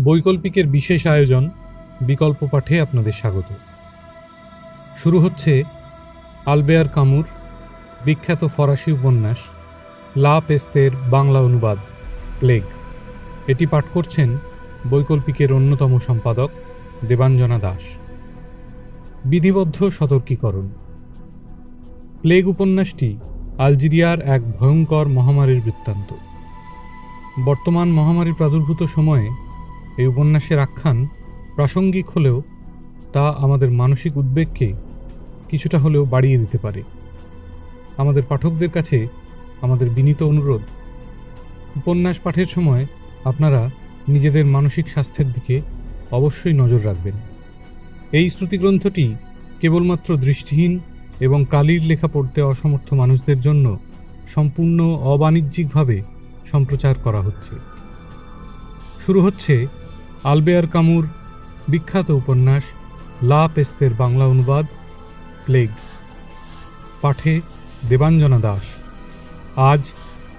বৈকল্পিকের বিশেষ আয়োজন বিকল্প পাঠে আপনাদের স্বাগত। শুরু হচ্ছে আলবেয়ার কামুর বিখ্যাত ফরাসি উপন্যাস লা পেস্তের বাংলা অনুবাদ প্লেগ। এটি পাঠ করছেন বৈকল্পিকের অন্যতম সম্পাদক দেবাঞ্জনা দাস। বিধিবদ্ধ সতর্কীকরণ। প্লেগ উপন্যাসটি আলজেরিয়ার এক ভয়ঙ্কর মহামারীর বৃত্তান্ত। বর্তমান মহামারীর প্রাদুর্ভূত সময়ে এই উপন্যাসের আখ্যান প্রাসঙ্গিক হলেও তা আমাদের মানসিক উদ্বেগকে কিছুটা হলেও বাড়িয়ে দিতে পারে। আমাদের পাঠকদের কাছে আমাদের বিনীত অনুরোধ, উপন্যাস পাঠের সময় আপনারা নিজেদের মানসিক স্বাস্থ্যের দিকে অবশ্যই নজর রাখবেন। এই শ্রুতিগ্রন্থটি কেবলমাত্র দৃষ্টিহীন এবং কালির লেখা পড়তে অসমর্থ মানুষদের জন্য সম্পূর্ণ অবাণিজ্যিকভাবে সম্প্রচার করা হচ্ছে। শুরু হচ্ছে আলবেয়ার কামুর বিখ্যাত উপন্যাস লা পেস্তের বাংলা অনুবাদ প্লেগ। পাঠে দেবাঞ্জনা দাস। আজ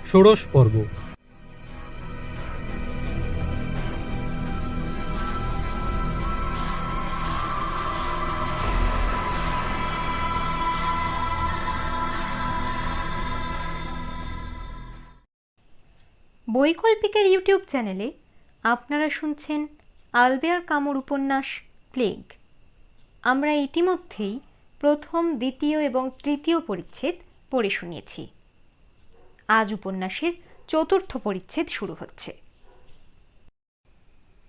ষোড়শ পর্ব। বৈকল্পিকের ইউটিউব চ্যানেলে আপনারা শুনছেন আলবেয়ার কামুর উপন্যাস প্লেগ। আমরা ইতিমধ্যেই প্রথম, দ্বিতীয় এবং তৃতীয় পরিচ্ছেদ পড়ে শুনিয়েছি। আজ উপন্যাসের চতুর্থ পরিচ্ছেদ শুরু হচ্ছে।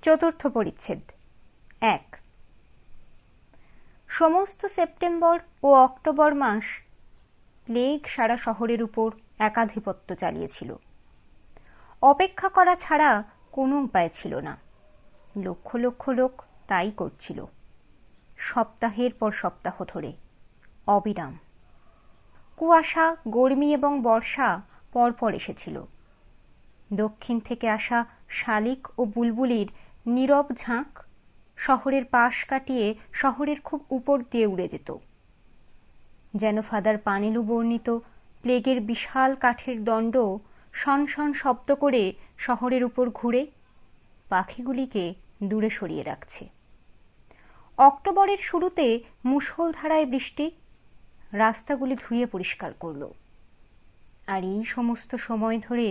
চতুর্থ পরিচ্ছেদ 1। সমস্ত সেপ্টেম্বর ও অক্টোবর মাস প্লেগ সারা শহরের উপর একাধিপত্য চালিয়েছিল। অপেক্ষা করা ছাড়া কোনো উপায় ছিল না। লক্ষ লক্ষ লোক তাই করছিল, সপ্তাহের পর সপ্তাহ ধরে অবিরাম। কুয়াশা, গরমি এবং বর্ষা পরপর এসেছিল। দক্ষিণ থেকে আসা শালিক ও বুলবুলির নীরব ঝাঁক শহরের পাশ কাটিয়ে শহরের খুব উপর দিয়ে উড়ে যেত। যেন ফাদার পানেলু বর্ণিত প্লেগের বিশাল কাঠের দণ্ড শনশন শব্দ করে শহরের উপর ঘুরে পাখিগুলিকে দূরে সরিয়ে রাখছে। অক্টোবরের শুরুতে মুষলধারায় বৃষ্টি রাস্তাগুলি ধুয়ে পরিষ্কার করল। আর এই সমস্ত সময় ধরে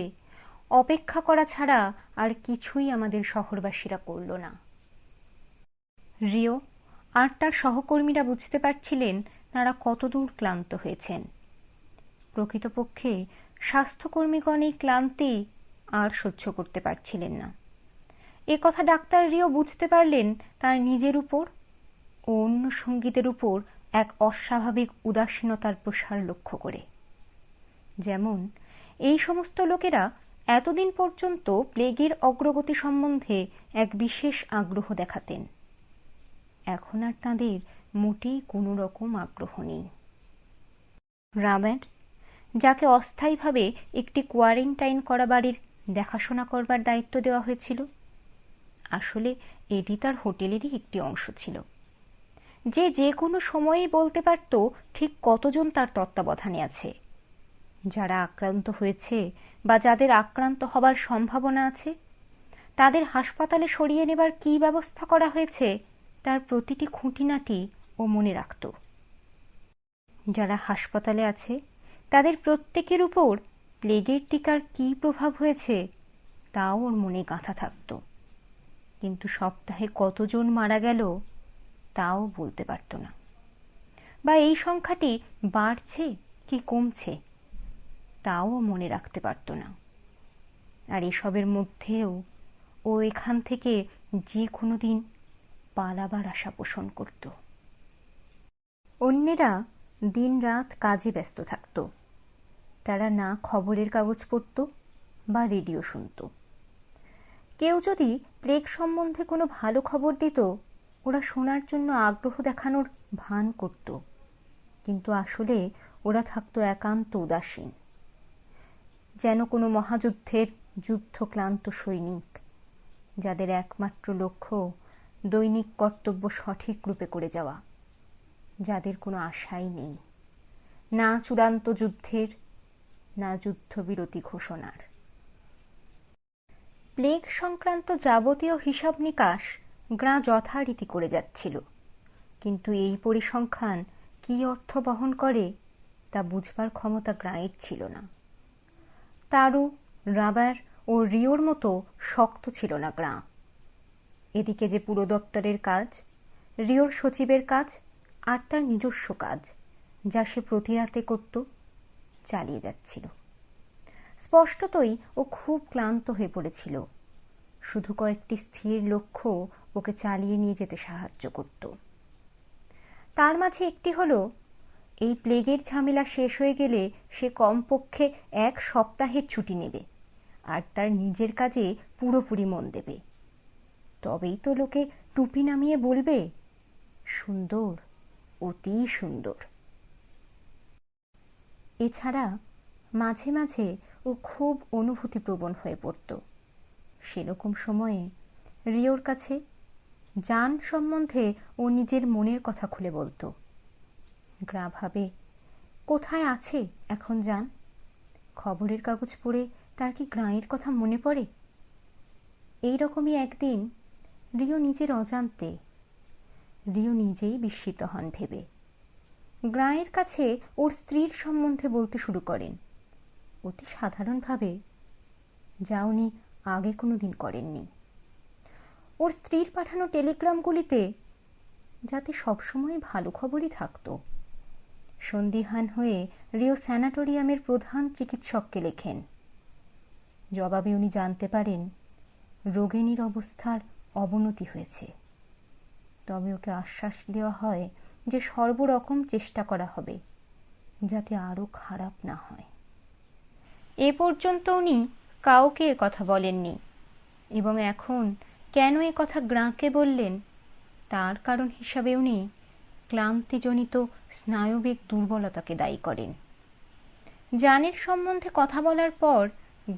অপেক্ষা করা ছাড়া আর কিছুই আমাদের শহরবাসীরা করল না। রিও আর তার সহকর্মীরা বুঝতে পারছিলেন তারা কতদূর ক্লান্ত হয়েছেন। প্রকৃতপক্ষে স্বাস্থ্যকর্মীগণ এই ক্লান্তি আর সহ্য করতে পারছিলেন না। এ কথা ডাক্তার রিও বুঝতে পারলেন তার নিজের উপর ও অন্য সঙ্গীদের উপর এক অস্বাভাবিক উদাসীনতার প্রসার লক্ষ্য করে। যেমন এই সমস্ত লোকেরা এতদিন পর্যন্ত প্লেগের অগ্রগতি সম্বন্ধে এক বিশেষ আগ্রহ দেখাতেন, এখন আর তাঁদের মোটেই কোনো রকম আগ্রহ নেই। রাবেন, যাকে অস্থায়ীভাবে একটি কোয়ারেন্টাইন করা বাড়ির দেখাশোনা করবার দায়িত্ব দেওয়া হয়েছিল, আসলে এটি তার হোটেলেরই একটি অংশ ছিল। যে কোনো সময়েই বলতে পারত ঠিক কতজন তার তত্ত্বাবধানে আছে, যারা আক্রান্ত হয়েছে বা যাদের আক্রান্ত হবার সম্ভাবনা আছে, তাদের হাসপাতালে সরিয়ে নেবার কী ব্যবস্থা করা হয়েছে তার প্রতিটি খুঁটিনাটি ও মনে রাখত। যারা হাসপাতালে আছে তাদের প্রত্যেকের উপর প্লেগের টিকার কী প্রভাব হয়েছে তাও ওর মনে গাঁথা থাকত, কিন্তু সপ্তাহে কতজন মারা গেল তাও বলতে পারত না, বা এই সংখ্যাটি বাড়ছে কি কমছে তাও মনে রাখতে পারত না। আর এসবের মধ্যেও ও এখান থেকে যে কোনো দিন পালাবার আশা পোষণ করত। অন্যেরা দিন রাত কাজে ব্যস্ত থাকত। তারা না খবরের কাগজ পড়ত বা রেডিও শুনত। কেউ যদি প্লেগ সম্বন্ধে কোনো ভালো খবর দিত, ওরা শোনার জন্য আগ্রহ দেখানোর ভান করত, কিন্তু আসলে ওরা থাকত একান্ত উদাসীন, যেন কোনো মহাযুদ্ধের যুদ্ধক্লান্ত সৈনিক, যাদের একমাত্র লক্ষ্য দৈনিক কর্তব্য সঠিক রূপে করে যাওয়া, যাদের কোনো আশাই নেই, না চূড়ান্ত যুদ্ধের, না যুদ্ধবিরতি ঘোষণার। প্লেগ সংক্রান্ত যাবতীয় হিসাব নিকাশ গ্রাঁ যথারীতি করে যাচ্ছিল, কিন্তু এই পরিসংখ্যান কী অর্থ বহন করে তা বুঝবার ক্ষমতা গ্রাঁয়ের ছিল না। তারু, রাবার ও রিওর মতো শক্ত ছিল না গ্রাঁ। এদিকে যে পুরো দপ্তরের কাজ, রিওর সচিবের কাজ আর তার নিজস্ব কাজ, যা সে প্রতি রাতে করত, চালিয়ে যাচ্ছিল। স্পষ্টতই ও খুব ক্লান্ত হয়ে পড়েছিল। শুধু কয়েকটি স্থির লক্ষ্য ওকে চালিয়ে নিয়ে যেতে সাহায্য করত। তার মাঝে একটি হলো, এই প্লেগের ঝামেলা শেষ হয়ে গেলে সে কমপক্ষে 1 সপ্তাহের ছুটি নেবে আর তার নিজের কাজে পুরোপুরি মন দেবে। তবেই তো লোকে টুপি নামিয়ে বলবে, সুন্দর, অতি সুন্দর। এছাড়া মাঝে মাঝে ও খুব অনুভূতিপ্রবণ হয়ে পড়ত। সেরকম সময়ে রিওর কাছে জান সম্বন্ধে ও নিজের মনের কথা খুলে বলতো। গ্রাঁ ভাবে, কোথায় আছে এখন জান? খবরের কাগজ পড়ে তার কি গ্রাঁয়ের কথা মনে পড়ে? এই রকমই একদিন রিও নিজের অজান্তে, রিও নিজেই বিস্মিত হন ভেবে, গ্রাঁয়ের কাছে ওর স্ত্রীর সম্বন্ধে বলতে শুরু করেন, অতি সাধারণভাবে, যা উনি আগে কোনোদিন করেননি। ওর স্ত্রীর পাঠানো টেলিগ্রামগুলিতে যাতে সবসময় ভালো খবরই থাকত। সন্দিহান হয়ে রিও স্যানাটোরিয়ামের প্রধান চিকিৎসককে লেখেন। জবাবে উনি জানতে পারেন রোগিণীর অবস্থার অবনতি হয়েছে। তবে ওকে আশ্বাস দেওয়া হয় যে সর্বরকম চেষ্টা করা হবে যাতে আরো খারাপ না হয়। এ পর্যন্ত উনি কাউকে কথা বলেননি, এবং এখন কেন এ কথা গ্রাঁকে বললেন তার কারণ হিসাবে উনি ক্লান্তিজনিত স্নায়বিক দুর্বলতাকে দায়ী করেন। জানের সম্বন্ধে কথা বলার পর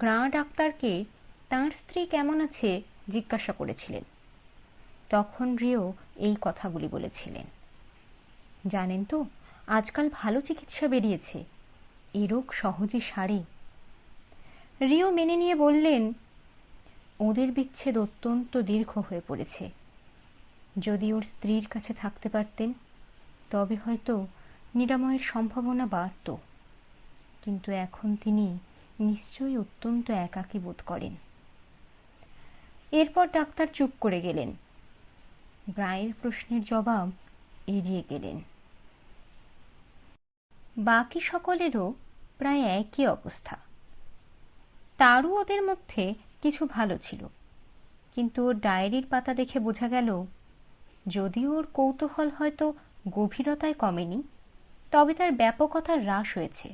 গ্রাঁ ডাক্তারকে তাঁর স্ত্রী কেমন আছে জিজ্ঞাসা করেছিলেন। তখন রিও এই কথাগুলি বলেছিলেন, জানেন তো, আজকাল ভালো চিকিৎসা বেরিয়েছে, এ রোগ সহজে সারে। রিও মেনে নিয়ে বললেন, ওদের বিচ্ছেদ অত্যন্ত দীর্ঘ হয়ে পড়েছে। যদি ওর স্ত্রীর কাছে থাকতে পারতেন তবে হয়তো নিরাময়ের সম্ভাবনা বাড়ত, কিন্তু এখন তিনি নিশ্চয়ই অত্যন্ত একাকী বোধ করেন। এরপর ডাক্তার চুপ করে গেলেন, গ্রাঁয়ের প্রশ্নের জবাব এড়িয়ে গেলেন। বাকি সকলেরও প্রায় একই অবস্থা। তারও ওদের মধ্যে কিছু ভালো ছিল, কিন্তু ওর ডায়েরির পাতা দেখে বোঝা গেল যদিও ওর কৌতূহল হয়তো গভীরতায় কমেনি, তবে তার ব্যাপকতার হ্রাস হয়েছে।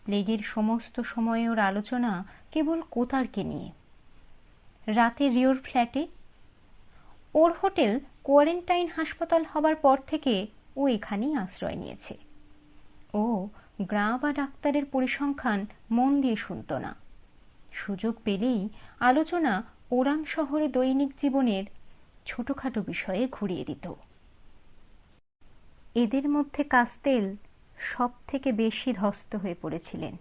প্লেগের সমস্ত সময়ে ওর আলোচনা কেবল কোতারকে নিয়ে। রাতে রিওর ফ্ল্যাটে, ওর হোটেল কোয়ারেন্টাইন হাসপাতাল হবার পর থেকে ও এখানেই আশ্রয় নিয়েছে। ও গ্রাঁ বা ডাক্তারের পরিসংখ্যান মন দিয়ে শুনত না। সুযোগ পেলেই আলোচনা ওরাং শহরে দৈনিক জীবনের ছোটখাটো বিষয়ে ঘুরিয়ে দিত। এদের মধ্যে কাস্তেল সব থেকে বেশি ধ্বস্ত হয়ে পড়েছিলেন।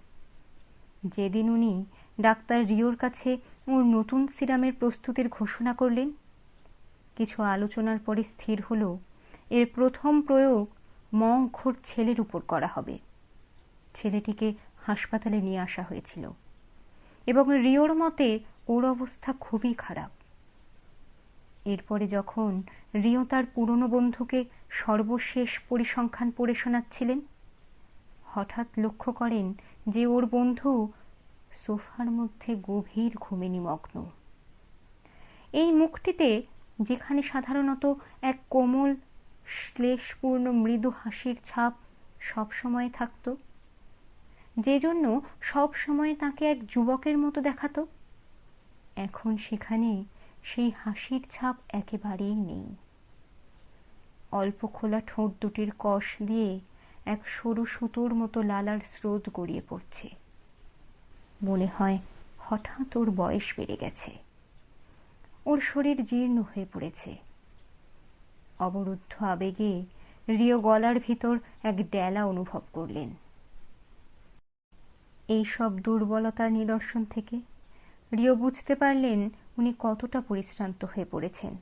যেদিন উনি ডাক্তার রিওর কাছে ওর নতুন সিরামের প্রস্তুতির ঘোষণা করলেন, কিছু আলোচনার পরে স্থির হল এর প্রথম প্রয়োগ মংখোর ছেলের উপর করা হবে। ছেলেটিকে হাসপাতালে নিয়ে আসা হয়েছিল এবং রিওর মতে ওর অবস্থা খুবই খারাপ। এরপরে যখন রিও তার পুরনো বন্ধুকে সর্বশেষ পরিসংখ্যান পড়ে শোনাচ্ছিলেন, হঠাৎ লক্ষ্য করেন যে ওর বন্ধু সোফার মধ্যে গভীর ঘুমে নিমগ্ন। এই মুখটিতে, যেখানে সাধারণত এক কোমল শ্লেষপূর্ণ মৃদু হাসির ছাপ সবসময় থাকত, যে জন্য সবসময় তাকে এক যুবকের মতো দেখাতো, এখন সেখানে সেই হাসির ছাপ একেবারেই নেই। অল্প খোলা ঠোঁট দুটির কষ দিয়ে এক সরু সুতোর মতো লালার স্রোত গড়িয়ে পড়ছে। মনে হয় হঠাৎ ওর বয়স বেড়ে গেছে। ওর শরীর জীর্ণ হয়ে পড়েছে। অবরুদ্ধ আবেগে রিও গলার ভিতর এক ডেলা অনুভব করলেন। এই সব দুর্বলতার নিদর্শন থেকে রিও বুঝতে পারলেন উনি কতটা পরিশ্রান্ত হয়ে পড়েছেন।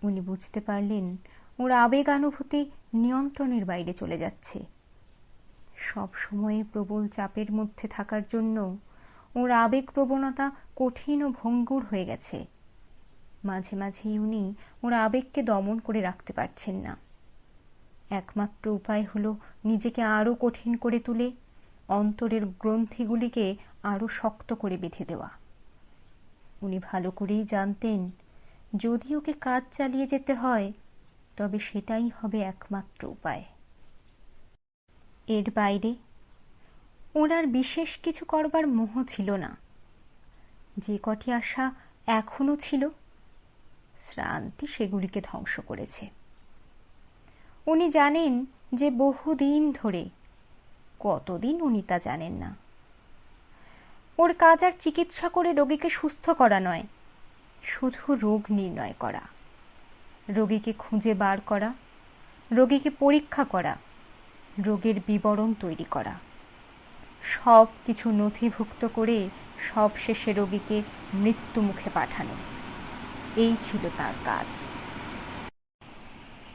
উনি বুঝতে পারলেন ওর আবেগানুভূতি নিয়ন্ত্রণের বাইরে চলে যাচ্ছে। সব সময় প্রবল চাপের মধ্যে থাকার জন্য ওর আবেগপ্রবণতা কঠিন ও ভঙ্গুর হয়ে গেছে। মাঝে মাঝেই উনি ওর আবেগকে দমন করে রাখতে পারছেন না। একমাত্র উপায় হলো নিজেকে আরো কঠিন করে তুলে অন্তরের গ্রন্থিগুলিকে আরো শক্ত করে বেঁধে দেওয়া। উনি ভালো করেই জানতেন, যদি ওকে কাজ চালিয়ে যেতে হয় তবে সেটাই হবে একমাত্র উপায়। এর বাইরে ওর আর বিশেষ কিছু করবার মোহ ছিল না। যে কটি আশা এখনো ছিল, শ্রান্তি সেগুলিকে ধ্বংস করেছে। উনি জানেন যে বহুদিন ধরে, কতদিন উনি তা জানেন না, ওর কাজ আর চিকিৎসা করে রোগীকে সুস্থ করা নয়, শুধু রোগ নির্ণয় করা, রোগীকে খুঁজে বার করা, রোগীকে পরীক্ষা করা, রোগের বিবরণ তৈরি করা, সব কিছু নথিভুক্ত করে সবশেষে রোগীকে মৃত্যু মুখে পাঠানো। এই ছিল তার কাজ।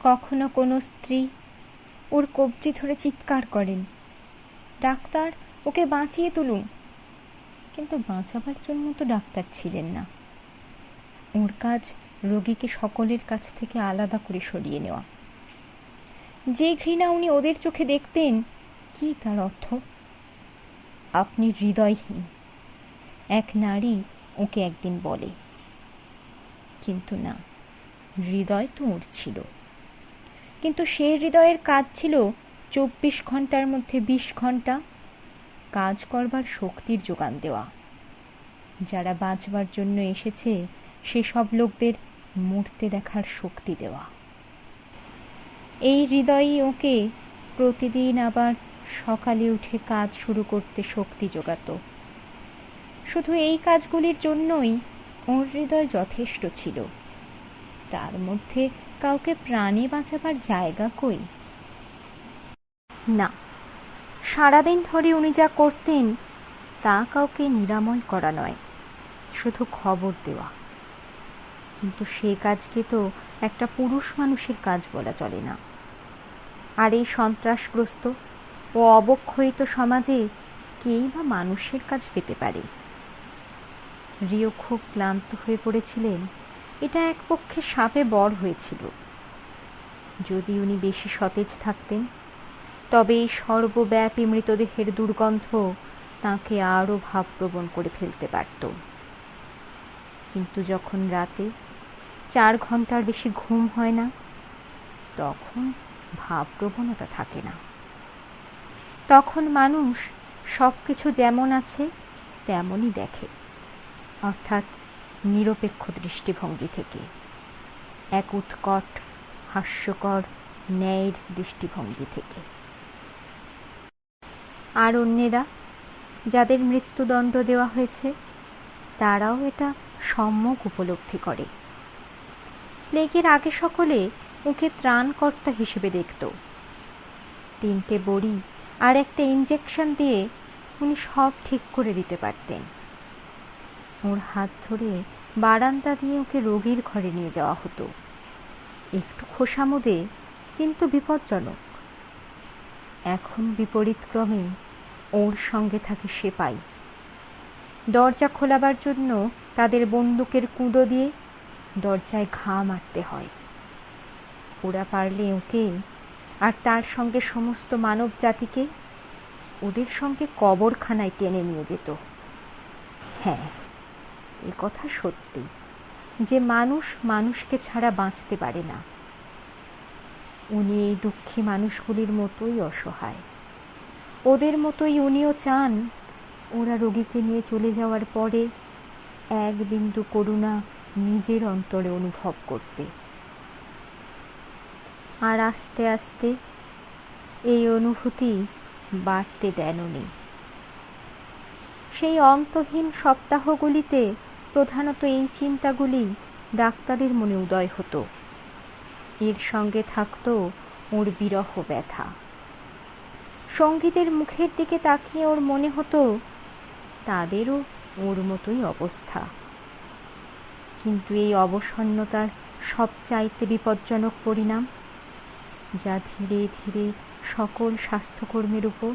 কখনো কোনো স্ত্রী ওর কবজি ধরে চিৎকার করেন, ডাক্তার ওকে বাঁচিয়ে তুলুন, কিন্তু বাঁচাবার জন্য তো ডাক্তার ছিলেন না। ওর কাজ রোগীকে সকলের কাছ থেকে আলাদা করে সরিয়ে নেওয়া। যে ঘৃণা উনি ওদের চোখে দেখতেন, কি তার অর্থ? আপনি হৃদয়হীন, এক নারী ওকে একদিন বলে। কিন্তু না, হৃদয় তো ওর ছিল, কিন্তু সে হৃদয়ের কাজ ছিল 24 ঘন্টার মধ্যে 20 ঘন্টা কাজ করবার শক্তির যোগান দেওয়া। যারা বাঁচবার জন্য এসেছে সেসব লোকদের মরতে দেখার শক্তি দেওয়া। এই হৃদয়ই ওকে প্রতিদিন আবার সকালে উঠে কাজ শুরু করতে শক্তি যোগাত। শুধু এই কাজগুলির জন্যই ওর হৃদয় যথেষ্ট ছিল। তার মধ্যে কাউকে প্রাণে বাঁচাবার জায়গা কই? না, সারাদিন ধরে উনি যা করতেন তা কাউকে নিরাময় করা নয়, শুধু খবর দেওয়া। কিন্তু সে কাজকে তো একটা পুরুষ মানুষের কাজ বলা চলে না। আর এই সন্ত্রাসগ্রস্ত ও অবক্ষয়িত সমাজে কেই বা মানুষের কাজ পেতে পারে? রিও খুব ক্লান্ত হয়ে পড়েছিলেন। এটা এক পক্ষে সাপে বর হয়েছিল। যদি উনি বেশি সতেজ থাকতেন তবে এই সর্বব্যাপী মৃতদেহের দুর্গন্ধ তাঁকে আরো ভাবপ্রবণ করে ফেলতে পারত। কিন্তু যখন রাতে 4 ঘন্টার বেশি ঘুম হয় না, তখন ভাবপ্রবণতা থাকে না। তখন মানুষ সবকিছু যেমন আছে তেমনই দেখে, অর্থাৎ নিরপেক্ষ দৃষ্টিভঙ্গি থেকে, এক উৎকট হাস্যকর ন্যায়ের দৃষ্টিভঙ্গি থেকে। আর অন্যেরা, যাদের মৃত্যুদণ্ড দেওয়া হয়েছে, তারাও এটা সম্যক উপলব্ধি করে। প্লেগের আগে সকলে ওকে ত্রাণকর্তা হিসেবে দেখত। 3টে বড়ি আর একটা ইঞ্জেকশন দিয়ে উনি সব ঠিক করে দিতে পারতেন। ওর হাত ধরে বারান্দা দিয়ে ওকে রোগীর ঘরে নিয়ে যাওয়া হতো। একটু খোসামুদে, কিন্তু বিপজ্জনক। এখন বিপরীতক্রমে ওর সঙ্গে থাকে সেপাই। দরজা খোলাবার জন্য তাদের বন্দুকের কুঁদো দিয়ে দরজায় ঘা মারতে হয়। ওরা পারলে ওকে আর তার সঙ্গে সমস্ত মানব জাতিকে ওদের সঙ্গে কবরখানায় টেনে নিয়ে যেত। হ্যাঁ, এ কথা সত্যি যে মানুষ মানুষকে ছাড়া বাঁচতে পারে না। উনি এই দুঃখী মানুষগুলির মতোই অসহায়। ওদের মতোই উনিও চান ওরা রোগীকে নিয়ে চলে যাওয়ার পরে এক বিন্দু করুণা নিজের অন্তরে অনুভব করতে। আর আস্তে আস্তে এই অনুভূতি বাড়তে দেন উনি। সেই অন্তহীন সপ্তাহগুলিতে প্রধানত এই চিন্তাগুলি ডাক্তারের মনে উদয় হতো। এর সঙ্গে থাকত ওর বিরহ ব্যথা। সঙ্গীদের মুখের দিকে তাকিয়ে ওর মনে হতো তাদেরও ওর মতোই অবস্থা। কিন্তু এই অবসন্নতার সবচাইতে বিপজ্জনক পরিণাম, যা ধীরে ধীরে সকল স্বাস্থ্যকর্মীর উপর,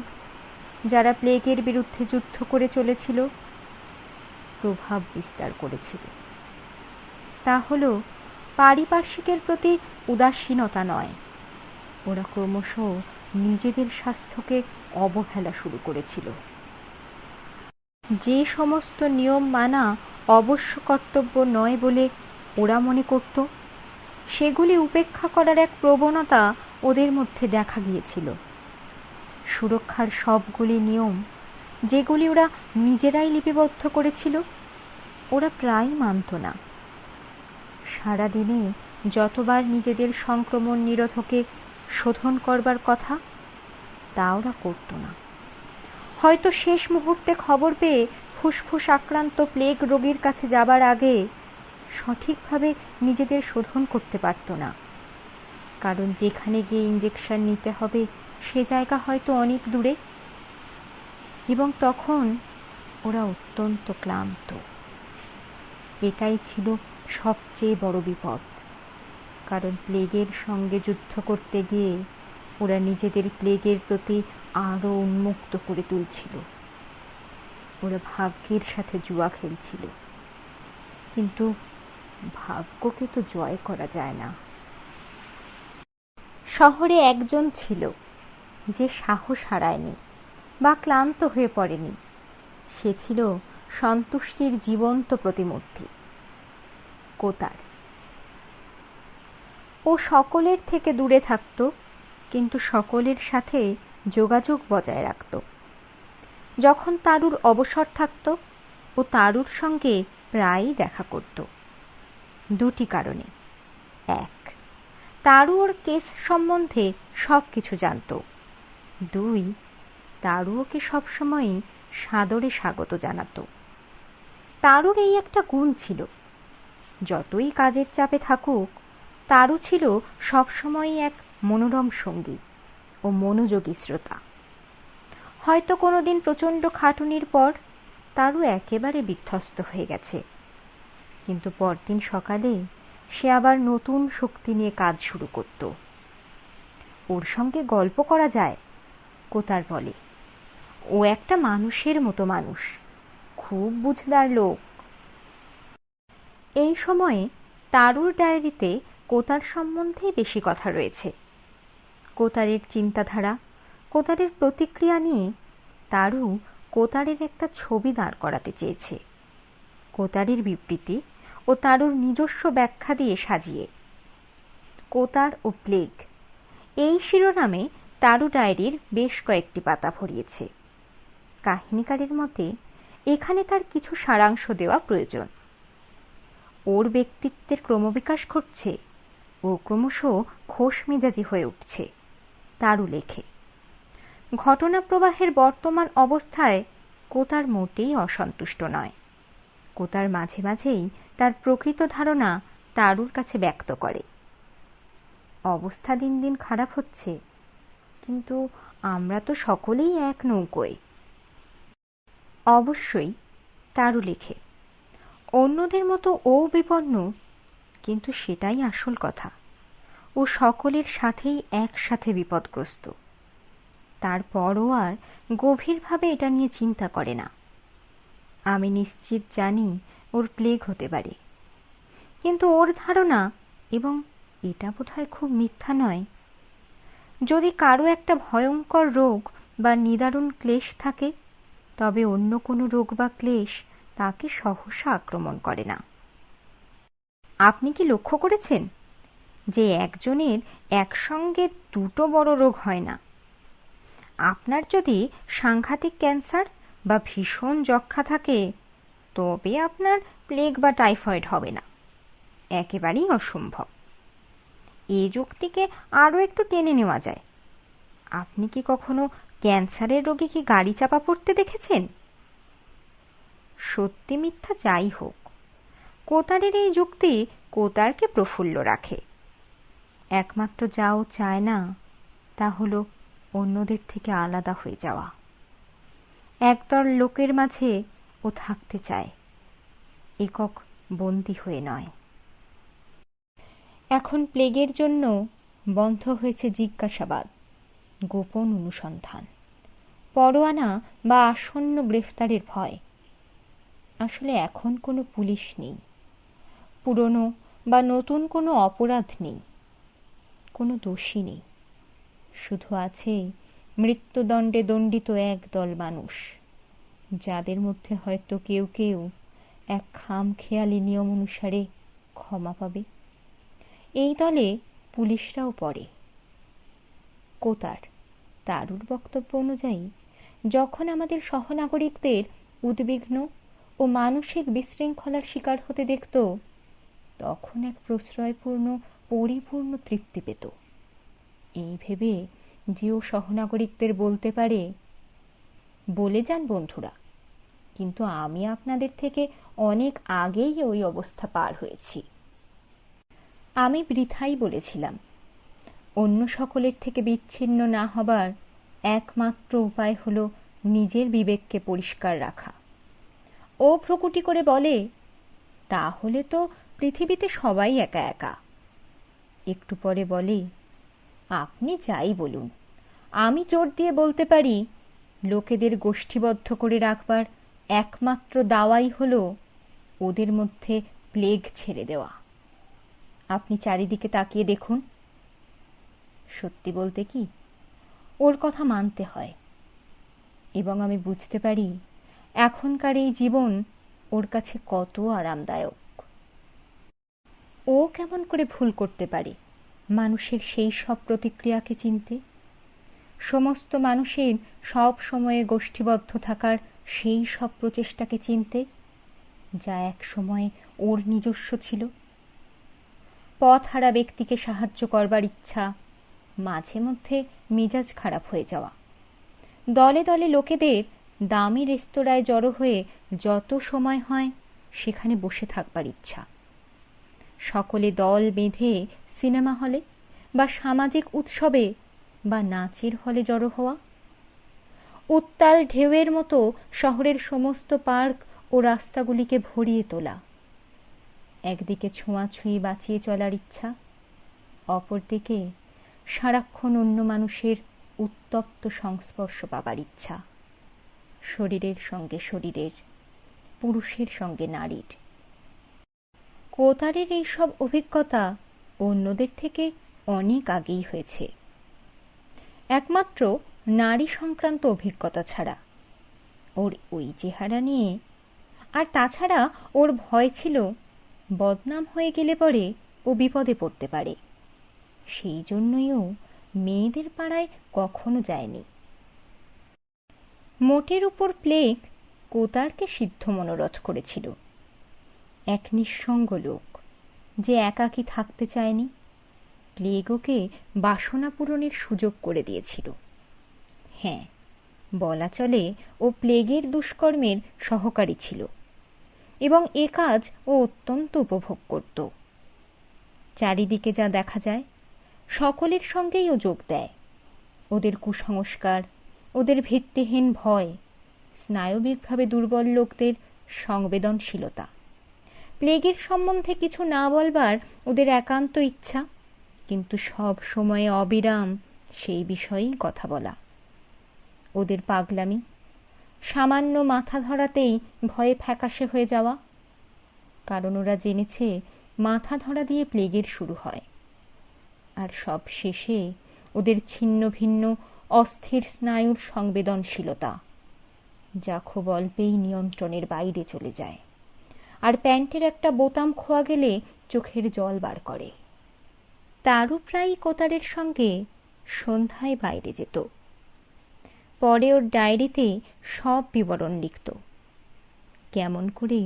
যারা প্লেগের বিরুদ্ধে যুদ্ধ করে চলেছিল, প্রভাব বিস্তার করেছিল, তা হল পারিপার্শ্বিকের প্রতি উদাসীনতা নয়, ওরা ক্রমশ নিজেদের স্বাস্থ্যকে অবহেলা শুরু করেছিল। যে সমস্ত নিয়ম মানা অবশ্য কর্তব্য নয় বলে ওরা মনে করত, সেগুলি উপেক্ষা করার এক প্রবণতা ওদের মধ্যে দেখা গিয়েছিল। সুরক্ষার সবগুলি নিয়ম, যেগুলি ওরা নিজেরাই লিপিবদ্ধ করেছিল, ওরা প্রায় মানত না। সারাদিনে যতবার নিজেদের সংক্রমণ নিরোধকে শোধন করবার কথা, তা ওরা করত না। হয়তো শেষ মুহূর্তে খবর পেয়ে ফুসফুস আক্রান্ত প্লেগ রোগীর কাছে যাবার আগে সঠিকভাবে নিজেদের শোধন করতে পারত না, কারণ যেখানে গিয়ে ইঞ্জেকশন নিতে হবে সে জায়গা হয়তো অনেক দূরে, এবং তখন ওরা অত্যন্ত ক্লান্ত। এটাই ছিল সবচেয়ে বড় বিপদ, কারণ প্লেগের সঙ্গে যুদ্ধ করতে গিয়ে ওরা নিজেদের প্লেগের প্রতি আরো উন্মুক্ত করে তুলছিল। ওরা ভাগ্যের সাথে জুয়া খেলছিল, কিন্তু ভাগ্যকে তো জয় করা যায় না। শহরে একজন ছিল যে সাহস হারায়নি বা ক্লান্ত হয়ে পড়েনি। সে ছিল সন্তুষ্টির জীবন্ত প্রতিমূর্তি, কোতার। ও সকলের থেকে দূরে থাকত, কিন্তু সকলের সাথে যোগাযোগ বজায় রাখত। যখন তারুর অবসর থাকত, ও তারুর সঙ্গে প্রায়ই দেখা করত। দুটি কারণে: এক, তারু ওর কেস সম্বন্ধে সবকিছু জানত। দুই, তারু ওকে সবসময়ই সাদরে স্বাগত জানাত। তারুর এই একটা গুণ ছিল, যতই কাজের চাপে থাকুক, তারু ছিল সবসময়ই এক মনোরম সঙ্গী ও মনোযোগী শ্রোতা। হয়তো কোনোদিন প্রচণ্ড খাটুনির পর তারু একেবারে বিধ্বস্ত হয়ে গেছে, কিন্তু পরদিন সকালে সে আবার নতুন শক্তি নিয়ে কাজ শুরু করত। ওর সঙ্গে গল্প করা যায়, কোতার বলে। ও একটা মানুষের মতো মানুষ, খুব বুঝদার লোক। এই সময়ে তারুর ডায়েরিতে কোতার সম্বন্ধে বেশি কথা রয়েছে। কোতারের চিন্তাধারা, কোতারের প্রতিক্রিয়া নিয়ে তারু কোতারের একটা ছবি দাঁড় করাতে চেয়েছে, কোতারের বিবৃতি ও তারুর নিজস্ব ব্যাখ্যা দিয়ে সাজিয়ে। কোতার ও প্লেগ, এই শিরোনামে তারু ডায়েরির বেশ কয়েকটি পাতা ভরিয়েছে। কাহিনীকারের মতে এখানে তার কিছু সারাংশ দেওয়া প্রয়োজন। ওর ব্যক্তিত্বের ক্রমবিকাশ ঘটছে, ও ক্রমশ খোশমেজাজি হয়ে উঠছে, তারু লেখে। ঘটনা প্রবাহের বর্তমান অবস্থায় কোতার মোটেই অসন্তুষ্ট নয়। কোতার মাঝে মাঝেই তার প্রকৃত ধারণা তারুর কাছে ব্যক্ত করে। অবস্থা দিন দিন খারাপ হচ্ছে, কিন্তু আমরা তো সকলেই এক নৌকোয়। অবশ্যই, তারু লেখে, অন্যদের মতো ও বিপন্ন, কিন্তু সেটাই আসল কথা। ও সকলের সাথেই একসাথে বিপদগ্রস্ত। তারপরও আর গভীরভাবে এটা নিয়ে চিন্তা করে না। আমি নিশ্চিত জানি ওর প্লেগ হতে পারে, কিন্তু ওর ধারণা, এবং এটা বোধহয় খুব মিথ্যা নয়, যদি কারো একটা ভয়ঙ্কর রোগ বা নিদারুণ ক্লেশ থাকে, তবে অন্য কোনো রোগ বা ক্লেশ তাকে সহসা আক্রমণ করে না। আপনি কি লক্ষ্য করেছেন যে একজনের একসঙ্গে দুটো বড় রোগ হয় না? আপনার যদি সাংঘাতিক ক্যান্সার বা ভীষণ যক্ষ্মা থাকে, তবে আপনার প্লেগ বা টাইফয়েড হবে না, একেবারেই অসম্ভব। এই যুক্তিকে আরও একটু টেনে নেওয়া যায়। আপনি কি কখনো ক্যান্সারের রোগীকে গাড়ি চাপা পড়তে দেখেছেন? সত্যি মিথ্যা যাই হোক, কোতারের এই যুক্তি কোতারকে প্রফুল্ল রাখে। একমাত্র যা ও চায় না, তা হলো অন্যদের থেকে আলাদা হয়ে যাওয়া। একদল লোকের মাঝে ও থাকতে চায়, একক বন্দী হয়ে নয়। এখন প্লেগের জন্য বন্ধ হয়েছে জিজ্ঞাসাবাদ, গোপন অনুসন্ধান, পরোয়ানা বা আসন্ন গ্রেফতারের ভয়। আসলে এখন কোনো পুলিশ নেই, পুরনো বা নতুন কোনো অপরাধ নেই, কোনো দোষী নেই। শুধু আছে মৃত্যুদণ্ডে দণ্ডিত এক দল মানুষ, যাদের মধ্যে হয়তো কেউ কেউ এক খামখেয়ালি নিয়ম অনুসারে ক্ষমা পাবে। এই দলে পুলিশরাও পড়ে। কোতার তারুর বক্তব্য অনুযায়ী যখন আমাদের সহনাগরিকদের উদ্বিগ্ন ও মানসিক বিশৃঙ্খলার শিকার হতে দেখত, তখন এক প্রশ্রয়পূর্ণ পরিপূর্ণ তৃপ্তি পেত, এই ভেবে যে ও সহনাগরিকদের বলতে পারে, বলে যান বন্ধুরা, কিন্তু আমি আপনাদের থেকে অনেক আগেই ওই অবস্থা পার হয়েছি। আমি বৃথাই বলেছিলাম, অন্য সকলের থেকে বিচ্ছিন্ন না হবার একমাত্র উপায় হলো নিজের বিবেককে পরিষ্কার রাখা। ও ভ্রুকুটি করে বলে, তাহলে তো পৃথিবীতে সবাই একা একা। একটু পরে বলে, আপনি যাই বলুন, আমি জোর দিয়ে বলতে পারি, লোকেদের গোষ্ঠীবদ্ধ করে রাখবার একমাত্র দাওয়াই হলো ওদের মধ্যে প্লেগ ছেড়ে দেওয়া। আপনি চারিদিকে তাকিয়ে দেখুন। সত্যি বলতে কি, ওর কথা মানতে হয়, এবং আমি বুঝতে পারি এখনকার এই জীবন ওর কাছে কত আরামদায়ক। ও কেমন করে ভুল করতে পারে মানুষের সেই সব প্রতিক্রিয়াকে চিনতে, সমস্ত মানুষের সব সময়ে গোষ্ঠীবদ্ধ থাকার সেই সব প্রচেষ্টাকে চিনতে, যা এক সময়ে ওর নিজস্ব ছিল। পথহারা ব্যক্তিকে সাহায্য করবার ইচ্ছা, মাঝে মধ্যে মেজাজ খারাপ হয়ে যাওয়া, দলে দলে লোকেদের দামি রেস্তোরাঁয় জড়ো হয়ে যত সময় হয় সেখানে বসে থাকবার ইচ্ছা, সকলে দল বেঁধে সিনেমা হলে বা সামাজিক উৎসবে বা নাচের হলে জড়ো হওয়া, উত্তাল ঢেউয়ের মতো শহরের সমস্ত পার্ক ও রাস্তাগুলিকে ভরিয়ে তোলা, একদিকে ছোঁয়াছুঁয়ি বাঁচিয়ে চলার ইচ্ছা, অপরদিকে সারাক্ষণ অন্য মানুষের উত্তপ্ত সংস্পর্শ পাবার ইচ্ছা, শরীরের সঙ্গে শরীরের, পুরুষের সঙ্গে নারীর। কোতারের এই সব অভিজ্ঞতা অন্যদের থেকে অনেক আগেই হয়েছে, একমাত্র নারী সংক্রান্ত অভিজ্ঞতা ছাড়া। ওর ওই চেহারা নিয়ে, আর তাছাড়া ওর ভয় ছিল বদনাম হয়ে গেলে পরে ও বিপদে পড়তে পারে, সেই জন্যই ও মেয়েদের পাড়ায় কখনো যায়নি। মোটের উপর প্লেগ কোতারকে সিদ্ধ মনোরথ করেছিল, এক নিঃসঙ্গ লোক যে একাকী থাকতে চায়নি। প্লেগ ওকে বাসনা পূরণের সুযোগ করে দিয়েছিল। হ্যাঁ, বলা চলে ও প্লেগের দুষ্কর্মের সহকারী ছিল, এবং এ কাজ ও অত্যন্ত উপভোগ করত। চারিদিকে যা দেখা যায় সকলের সঙ্গেই ও যোগ দেয়। ওদের কুসংস্কার, ওদের ভিত্তিহীন ভয়, স্নায়বিকভাবে দুর্বল লোকদের সংবেদনশীলতা, প্লেগের সম্বন্ধে কিছু না বলবার ওদের একান্ত ইচ্ছা, কিন্তু সব সময়ে অবিরাম সেই বিষয়েই কথা বলা, ওদের পাগলামি, সামান্য মাথা ধরাতেই ভয়ে ফ্যাকাশে হয়ে যাওয়া, কারণ ওরা জেনেছে মাথা ধরা দিয়ে প্লেগের শুরু হয়। আর সব শেষে ওদের ছিন্ন ভিন্ন অস্থির স্নায়ুর সংবেদনশীলতা, যা খুব অল্পেই নিয়ন্ত্রণের বাইরে চলে যায়, আর প্যান্টের একটা বোতাম খোয়া গেলে চোখের জল বার করে। তারও প্রায় কোতারের সঙ্গে সন্ধ্যায় বাইরে যেত। পরে ওর ডায়েরিতে সব বিবরণ লিখত, কেমন করে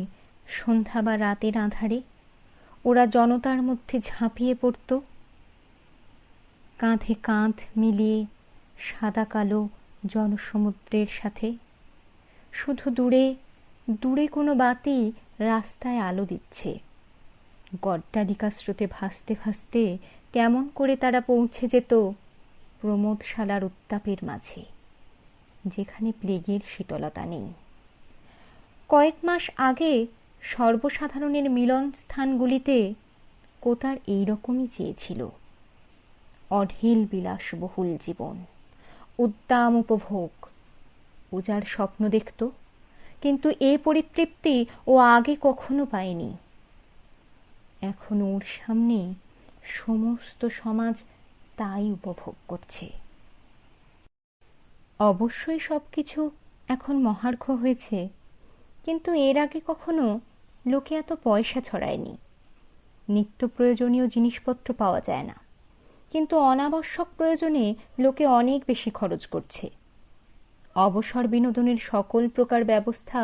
সন্ধ্যা বা রাতের আঁধারে ওরা জনতার মধ্যে ঝাঁপিয়ে পড়ত, কাঁধে কাঁধ মিলিয়ে সাদা কালো জনসমুদ্রের সাথে। শুধু দূরে দূরে কোনো বাতি রাস্তায় আলো দিচ্ছে, গড্ডালিকা স্রোতে ভাসতে ভাসতে কেমন করে তারা পৌঁছে যেত প্রমোদশালার উত্তাপের মাঝে, যেখানে প্লেগের শীতলতা নেই। কয়েক মাস আগে সর্বসাধারণের মিলন স্থানগুলিতে কোতার এইরকমই চেয়েছিল। অঢেল বিলাসবহুল জীবন, উদ্দাম উপভোগ। ও যার স্বপ্ন দেখত, কিন্তু এ পরিতৃপ্তি ও আগে কখনো পায়নি। এখন ওর সামনে সমস্ত সমাজ তাই উপভোগ করছে। অবশ্যই সবকিছু এখন মহার্ঘ হয়েছে, কিন্তু এর আগে কখনো লোকে এত পয়সা ছড়ায়নি। নিত্য প্রয়োজনীয় জিনিসপত্র পাওয়া যায় না, কিন্তু অনাবশ্যক প্রয়োজনে লোকে অনেক বেশি খরচ করছে। অবসর বিনোদনের সকল প্রকার ব্যবস্থা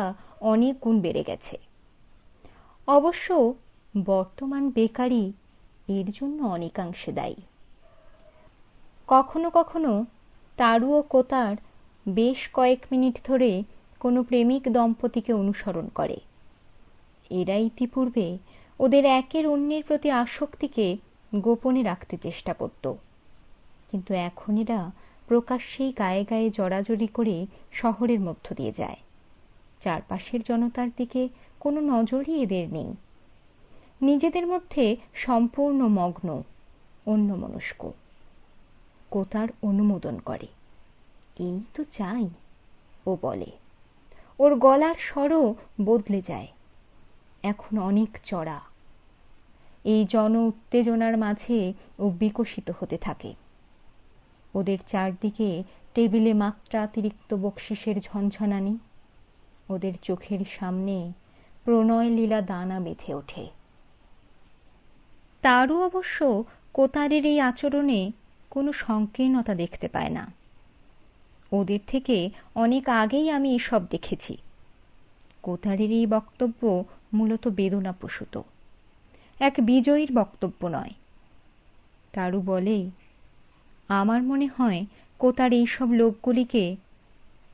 অনেক গুণ বেড়ে গেছে। অবশ্য বর্তমান বেকারি এর জন্য অনেকাংশে দায়ী। কখনো কখনো তারু ও কোতার বেশ কয়েক মিনিট ধরে কোনো প্রেমিক দম্পতিকে অনুসরণ করে। এরা ইতিপূর্বে ওদের একের অন্যের প্রতি আসক্তিকে গোপনে রাখতে চেষ্টা করত, কিন্তু এখন এরা প্রকাশ্যেই গায়ে গায়ে জড়াজড়ি করে শহরের মধ্য দিয়ে যায়। চারপাশের জনতার দিকে কোনো নজরই এদের নেই। নিজেদের মধ্যে সম্পূর্ণ মগ্ন, অন্যমনস্ক। কোতার অনুমোদন করে, এই তো চাই, ও বলে। ওর গলার স্বরও বদলে যায়, এখন অনেক চড়া। এই জন উত্তেজনার মাঝে ও বিকশিত হতে থাকে। ওদের চারদিকে টেবিলে মাত্রাতিরিক্ত বকশিসের ঝনঝনানি। ওদের চোখের সামনে প্রণয় লীলা দানা বেঁধে ওঠে। তারও অবশ্য কোতারের এই আচরণে কোনো সংকীর্ণতা দেখতে পায় না। ওদের থেকে অনেক আগেই আমি এসব দেখেছি। কোতারের এই বক্তব্য মূলত বেদনাপ্রসূত, এক বিজয়ীর বক্তব্য নয়। তারু বলে, আমার মনে হয় কোতার এইসব লোকগুলিকে,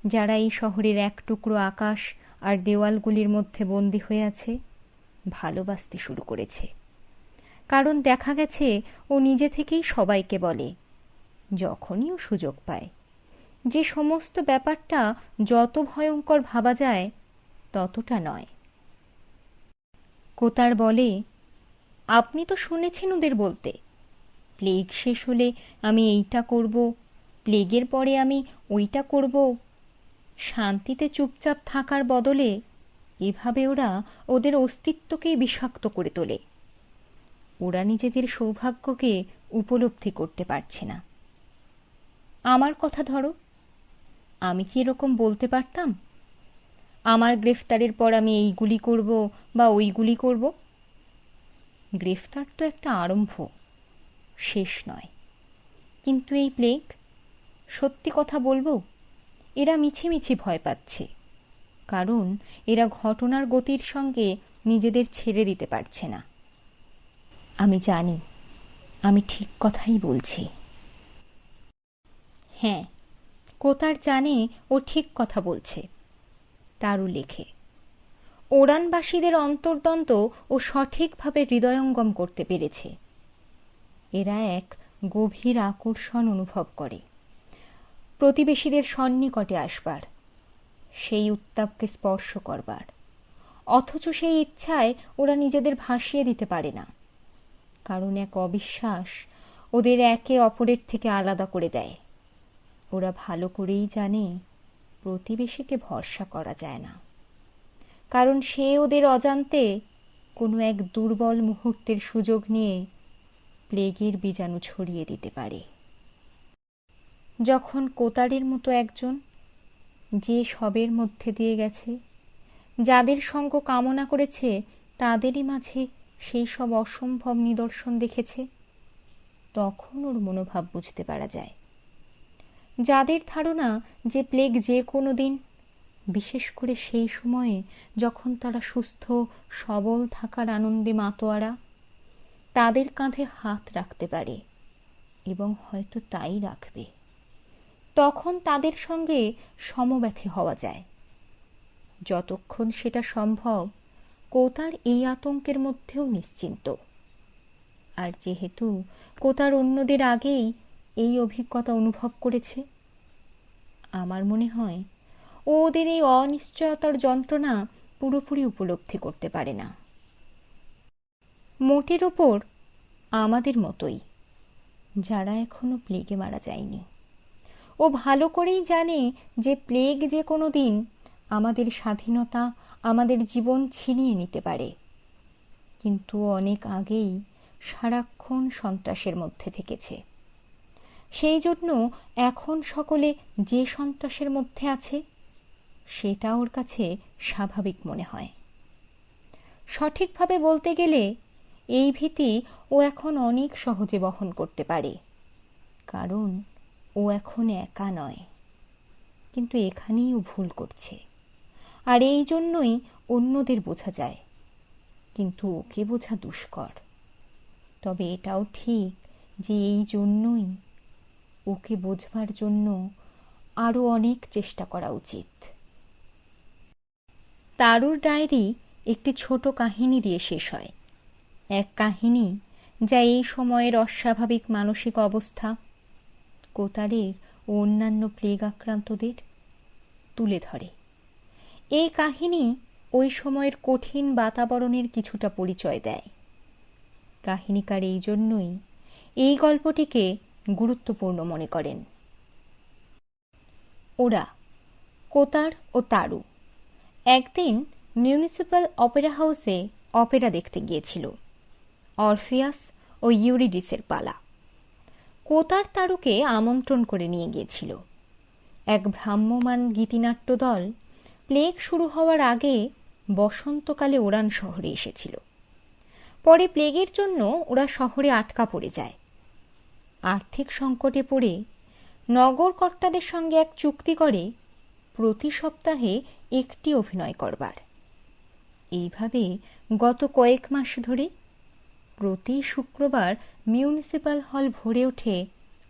যারা এই শহরের এক টুকরো আকাশ আর দেওয়ালগুলির মধ্যে বন্দী হয়ে আছে, ভালোবাসতে শুরু করেছে। কারণ দেখা গেছে ও নিজে থেকেই সবাইকে বলে, যখনই ও সুযোগ পায়, যে সমস্ত ব্যাপারটা যত ভয়ঙ্কর ভাবা যায় ততটা নয়। কোতার বলে, আপনি তো শুনেছেন ওদের বলতে, প্লেগ শেষ হলে আমি এইটা করব, প্লেগের পরে আমি ওইটা করব। শান্তিতে চুপচাপ থাকার বদলে এভাবে ওরা ওদের অস্তিত্বকেই বিষাক্ত করে তোলে। ওরা নিজেদের সৌভাগ্যকে উপলব্ধি করতে পারছে না। আমার কথা ধরো, আমি কি এরকম বলতে পারতাম? আমার গ্রেফতারের পর আমি এইগুলি করব বা ওইগুলি করব। গ্রেফতার তো একটা আরম্ভ, শেষ নয়। কিন্তু এই প্লেগ, সত্যি কথা বলবো, এরা মিছিমিছি ভয় পাচ্ছে, কারণ এরা ঘটনার গতির সঙ্গে নিজেদের ছেড়ে দিতে পারছে না। আমি জানি আমি ঠিক কথাই বলছি। হ্যাঁ, কোতার জানে ও ঠিক কথা বলছে। তারু লেখে, ওরানবাসীদের অন্তর্দ্বন্দ্ব ও সঠিকভাবে হৃদয়ঙ্গম করতে পেরেছে। এরা এক গভীর আকর্ষণ অনুভব করে প্রতিবেশীদের সন্নিকটে আসবার, সেই উত্তাপকে স্পর্শ করবার। অথচ সেই ইচ্ছায় ওরা নিজেদের ভাসিয়ে দিতে পারে না, কারণ এক অবিশ্বাস ওদের একে অপরের থেকে আলাদা করে দেয়। ওরা ভালো করেই জানে প্রতিবেশীকে ভরসা করা যায় না, কারণ সে ওদের অজান্তে কোনো এক দুর্বল মুহূর্তের সুযোগ নিয়ে প্লেগের বীজাণু ছড়িয়ে দিতে পারে। যখন কোতারের মতো একজন, যে সবের মধ্যে দিয়ে গেছে, যাদের সঙ্গ কামনা করেছে, তাদেরই মাঝে সেই সব অসম্ভব নিদর্শন দেখেছে, তখন ওর মনোভাব বুঝতে পারা যায়। যাদের ধারণা যে প্লেগ যে কোনো দিন, বিশেষ করে সেই সময়ে যখন তারা সুস্থ সবল থাকার আনন্দে মাতোয়ারা, তাদের কাঁধে হাত রাখতে পারে, এবং হয়তো তাই রাখবে, তখন তাদের সঙ্গে সমব্যথী হওয়া যায়। যতক্ষণ সেটা সম্ভব, কোতার এই আতঙ্কের মধ্যেও নিশ্চিন্ত। আর যেহেতু কোতার অন্যদের আগেই এই অভিজ্ঞতা অনুভব করেছে, আমার মনে হয় ও ওদের এই অনিশ্চয়তার যন্ত্রণা পুরোপুরি উপলব্ধি করতে পারে না। মোটের ওপর আমাদের মতোই, যারা এখনো প্লেগে মারা যায়নি। ও ভালো করেই জানে যে প্লেগ যে কোনো দিন আমাদের স্বাধীনতা, আমাদের জীবন ছিনিয়ে নিতে পারে, কিন্তু অনেক আগেই সারাক্ষণ সন্ত্রাসের মধ্যে থেকেছে। সেই জন্য এখন সকলে যে সন্ত্রাসের মধ্যে আছে সেটা ওর কাছে স্বাভাবিক মনে হয়। সঠিকভাবে বলতে গেলে এই ভীতি ও এখন অনেক সহজে বহন করতে পারে, কারণ ও এখন একা নয়। কিন্তু এখানেই ও ভুল করছে, আর এই জন্যই অন্যদের বোঝা যায়, কিন্তু ওকে বোঝা দুষ্কর। তবে এটাও ঠিক যে এই জন্যই ওকে বোঝবার জন্য আরো অনেক চেষ্টা করা উচিত। তারুর ডায়েরি একটি ছোট কাহিনী দিয়ে শেষ হয়। এক কাহিনী যা এই সময়ের অস্বাভাবিক মানসিক অবস্থা, কোতারের ও অন্যান্য প্লেগ আক্রান্তদের তুলে ধরে। এই কাহিনী ওই সময়ের কঠিন বাতাবরণের কিছুটা পরিচয় দেয়। কাহিনীকার এই জন্যই এই গল্পটিকে গুরুত্বপূর্ণ মনে করেন। ওরা, কোতার ও তারু, একদিন মিউনিসিপ্যাল অপেরা হাউসে অপেরা দেখতে গিয়েছিল। অরফিয়াস ও ইউরিডিসের পালা। কোতার তারুকে আমন্ত্রণ করে নিয়ে গিয়েছিল। এক ভ্রাম্যমাণ গীতিনাট্য দল প্লেগ শুরু হওয়ার আগে বসন্তকালে ওরান শহরে এসেছিল। পরে প্লেগের জন্য ওরা শহরে আটকা পড়ে যায়। আর্থিক সংকটে পড়ে নগর কর্তাদের সঙ্গে এক চুক্তি করে প্রতি সপ্তাহে একটি অভিনয় করবার। এইভাবে গত কয়েক মাস ধরে প্রতি শুক্রবার মিউনিসিপ্যাল হল ভরে ওঠে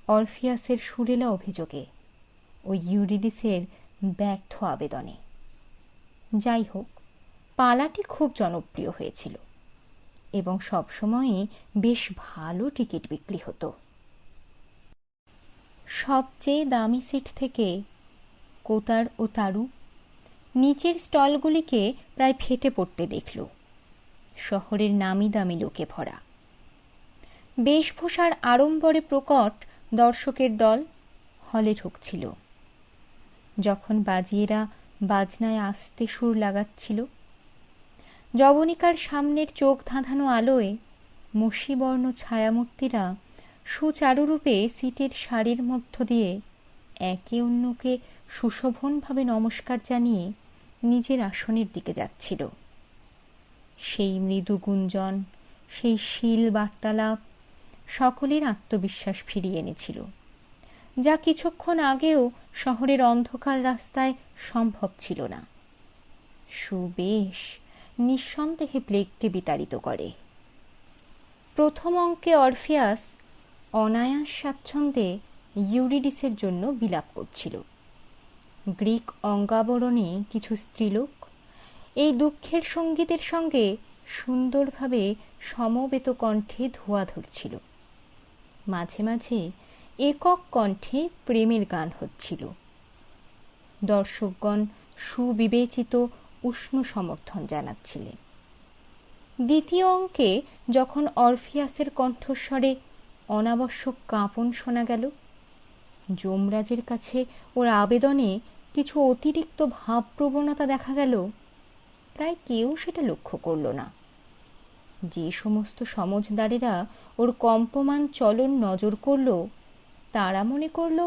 অরফিয়াসের সুরেলা অভিযোগে ও ইউরিডিসের ব্যর্থ আবেদনে। যাই হোক, পালাটি খুব জনপ্রিয় হয়েছিল এবং সবসময়ই বেশ ভালো টিকিট বিক্রি হতো। সবচেয়ে দামি সিট থেকে কোতার ও তারু নিচের স্টলগুলিকে প্রায় ফেটে পড়তে দেখল। শহরের নামি দামি লোকে ভরা। বেশভূষার আড়ম্বরে প্রকট দর্শকের দল হলে ঢুকছিল। যখন বাজিয়েরা বাজনায় আস্তে সুর লাগাচ্ছিল, যবনিকার সামনের চোখ ধাঁধানো আলোয় মসীবর্ণ ছায়ামূর্তিরা সুচারুরূপে সিটের সারির মধ্য দিয়ে একে অন্যকে সুশোভনভাবে নমস্কার জানিয়ে নিজের আসনের দিকে যাচ্ছিল। সেই মৃদু গুঞ্জন, সেই শীল বার্তালাপ সকলের আত্মবিশ্বাস ফিরিয়ে এনেছিল, যা কিছুক্ষণ আগেও শহরের অন্ধকার রাস্তায় সম্ভব ছিল না। সুবেশ নিঃসন্দেহে প্লেগকে বিতাড়িত করে। প্রথম অঙ্কে অরফিয়াস অনায়াস স্বাচ্ছন্দ্যে ইউরিডিসের জন্য বিলাপ করছিল। গ্রিক অঙ্গাবরণে কিছু স্ত্রীলোক এই দুঃখের সঙ্গীতের সঙ্গে সুন্দরভাবে সমবেত কণ্ঠে ধোয়া ধরছিল। মাঝে মাঝে একক কণ্ঠে প্রেমের গান হচ্ছিল। দর্শকগণ সুবিবেচিত উষ্ণ সমর্থন জানাচ্ছিলেন। দ্বিতীয় অঙ্কে যখন অরফিয়াসের কণ্ঠস্বরে অনাবশ্যক কাঁপন শোনা গেল, যমরাজের কাছে ওর আবেদনে কিছু অতিরিক্ত ভাবপ্রবণতা দেখা গেল, প্রায় কেউ সেটা লক্ষ্য করল না। যে সমস্ত সমজদারেরা ওর কম্পমান চলন নজর করল, তারা মনে করল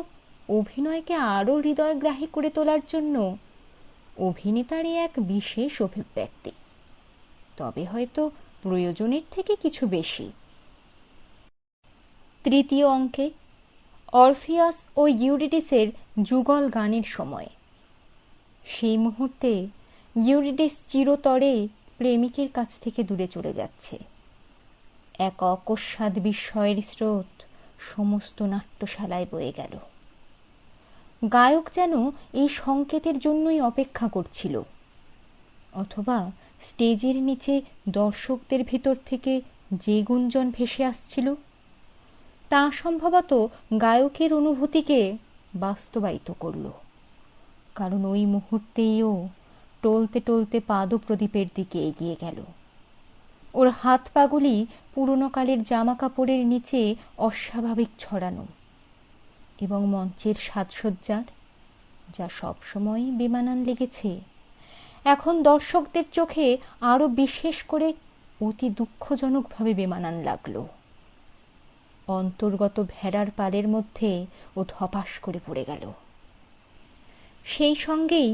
অভিনয়কে আরও হৃদয়গ্রাহী করে তোলার জন্য অভিনেতারই এক বিশেষ অভিব্যক্তি, তবে হয়তো প্রয়োজনের থেকে কিছু বেশি। তৃতীয় অঙ্কে অরফিয়াস ও ইউরিডিসের যুগল গানের সময়। সেই মুহূর্তে ইউরিডিস চিরতরে প্রেমিকের কাছ থেকে দূরে চলে যাচ্ছে। এক অকস্মাৎ বিস্ময়ের স্রোত সমস্ত নাট্যশালায় বয়ে গেল। গায়ক যেন এই সংকেতের জন্যই অপেক্ষা করছিল, অথবা স্টেজের নিচে দর্শকদের ভিতর থেকে যে গুঞ্জন ভেসে আসছিল তা সম্ভবত গায়কের অনুভূতিকে বাস্তবায়িত করল, কারণ ওই মুহূর্তেই ও টলতে টলতে পাদপ্রদীপের দিকে এগিয়ে গেল। ওর হাত পাগুলি পুরনো কালের জামা কাপড়ের নিচে অস্বাভাবিক ছড়ানো, এবং মঞ্চের সাজসজ্জার, যা সবসময়ই বেমানান লেগেছে, এখন দর্শকদের চোখে আরো বিশেষ করে অতি দুঃখজনকভাবে বেমানান লাগলো। অন্তর্গত ভেড়ার পালের মধ্যে ও ধপাস করে পড়ে গেল। সেই সঙ্গেই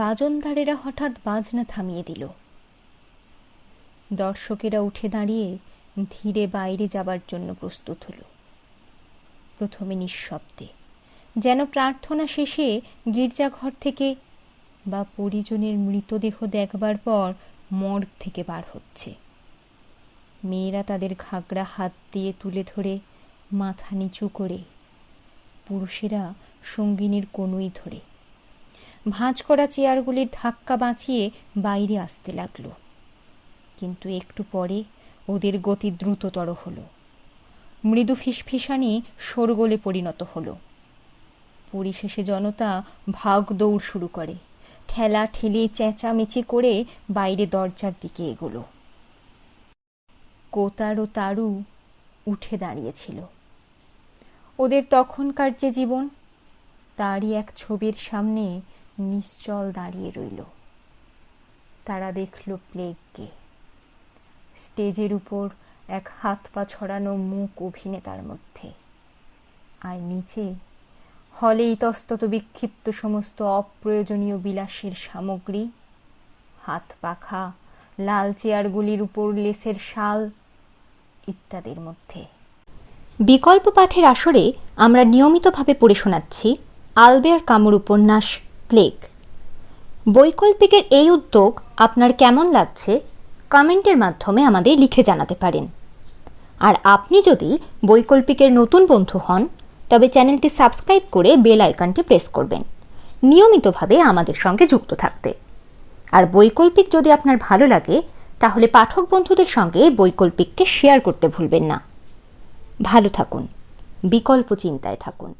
বাজনদারেরা হঠাৎ বাজনা থামিয়ে দিল। দর্শকেরা উঠে দাঁড়িয়ে ধীরে বাইরে যাবার জন্য প্রস্তুত হল। প্রথমে নিঃশব্দে, যেন প্রার্থনা শেষে গির্জাঘর থেকে বা পরিজনের মৃতদেহ দেখবার পর মর্গ থেকে বার হচ্ছে। মেয়েরা তাদের ঘাগরা হাত দিয়ে তুলে ধরে মাথা নিচু করে, পুরুষেরা সঙ্গিনীর কনুই ধরে ভাঁজ করা চেয়ারগুলির ধাক্কা বাঁচিয়ে বাইরে আসতে লাগলো। কিন্তু একটু পরে ওদের গতি দ্রুততর হলো। মৃদু ফিসফিসানি শোরগোলে পরিণত হলো। পরিশেষে জনতা ভাগ দৌড় শুরু করে, ঠেলা ঠেলি চেঁচামেচি করে বাইরে দরজার দিকে এগোলো। কোতার ও তারু উঠে দাঁড়িয়েছিল। ওদের তখনকার যে জীবন, তারই এক ছবির সামনে নিশ্চল দাঁড়িয়ে রইল। তারা দেখল প্লেগকে, স্টেজের উপর এক হাত পা ছড়ানো মুখ অভিনেতার মধ্যে, আর নিচে হলে ইতস্তত বিক্ষিপ্ত সমস্ত অপ্রয়োজনীয় বিলাসের সামগ্রী, হাত পাখা, লাল চেয়ারগুলির উপর লেসের শাল ইত্যাদির মধ্যে। বিকল্প পাঠের আসরে আমরা নিয়মিতভাবে পড়ে শোনাচ্ছি আলবেয়ার কামুর উপন্যাস প্লেগ। বৈকল্পিকের এই উদ্যোগ আপনার কেমন লাগছে কমেন্টের মাধ্যমে আমাদের লিখে জানাতে পারেন। আর আপনি যদি বৈকল্পিকের নতুন বন্ধু হন, তবে চ্যানেলটি সাবস্ক্রাইব করে বেল আইকনটি প্রেস করবেন নিয়মিতভাবে আমাদের সঙ্গে যুক্ত থাকতে। আর বৈকল্পিক যদি আপনার ভালো লাগে, তাহলে পাঠক বন্ধুদের সঙ্গে বৈকল্পিককে শেয়ার করতে ভুলবেন না। ভালো থাকুন, বিকল্প চিন্তায় থাকুন।